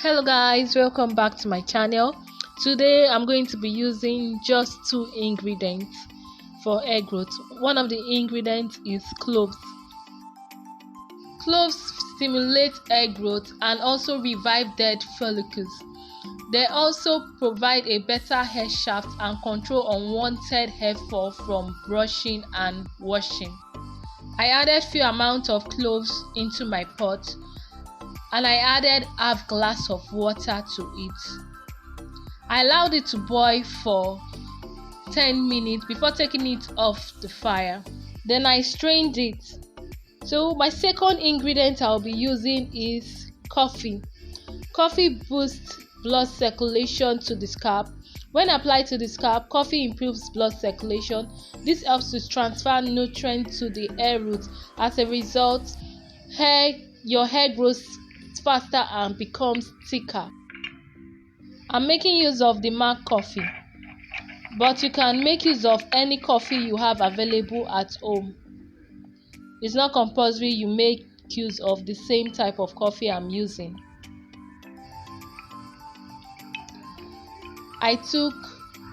Hello guys, welcome back to my channel. Today I'm going to be using just two ingredients for hair growth. One of the ingredients is cloves. Cloves stimulate hair growth and also revive dead follicles. They also provide a better hair shaft and control unwanted hair fall from brushing and washing. I added few amount of cloves into my pot and I added half glass of water to it. I allowed it to boil for 10 minutes before taking it off the fire. Then I strained it. So my second ingredient I'll be using is coffee. Coffee boosts blood circulation to the scalp. When applied to the scalp, coffee improves blood circulation. This helps to transfer nutrients to the hair roots. As a result, your hair grows faster and becomes thicker. I'm making use of the MAC coffee, but you can make use of any coffee you have available at home. It's not compulsory you make use of the same type of coffee I'm using. I took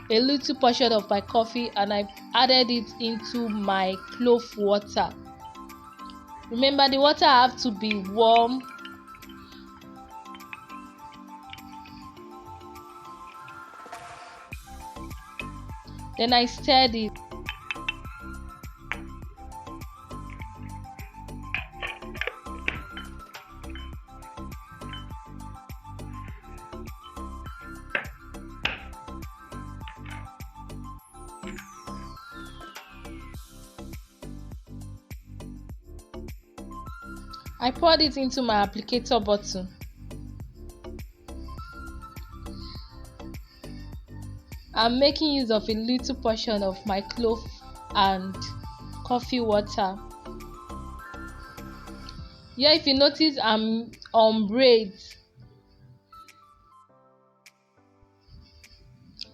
a little portion of my coffee and I added it into my clove water. Remember, the water have to be warm. Then I stirred it. I poured it into my applicator bottle. I'm making use of a little portion of my clove and coffee water. Yeah, if you notice, I'm on braids.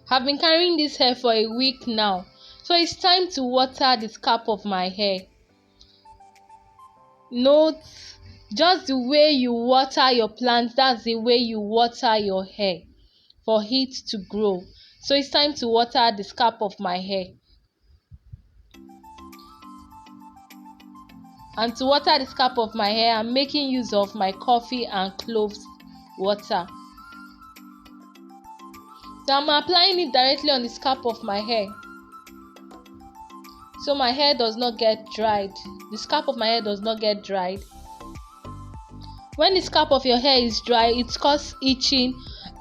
I've been carrying this hair for a week now, so it's time to water the scalp of my hair. Note, just the way you water your plants, that's the way you water your hair for it to grow. So it's time to water the scalp of my hair. And to water the scalp of my hair, I'm making use of my coffee and cloves water. So I'm applying it directly on the scalp of my hair, so my hair does not get dried. The scalp of my hair does not get dried. When the scalp of your hair is dry, it causes itching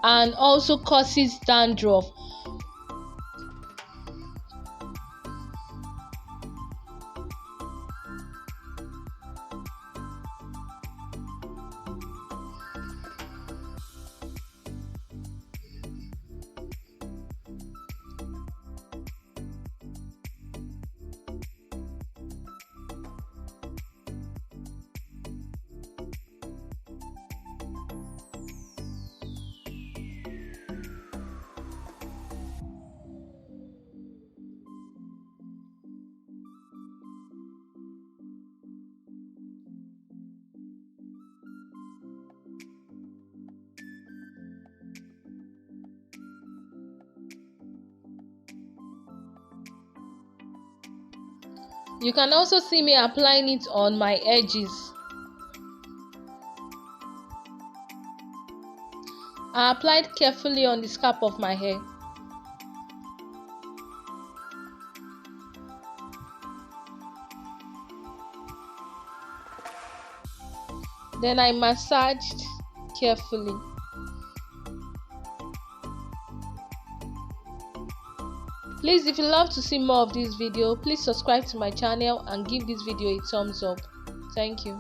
and also causes dandruff. You can also see me applying it on my edges. I applied carefully on the scalp of my hair. Then I massaged carefully. Please, if you love to see more of this video, please subscribe to my channel and give this video a thumbs up. Thank you.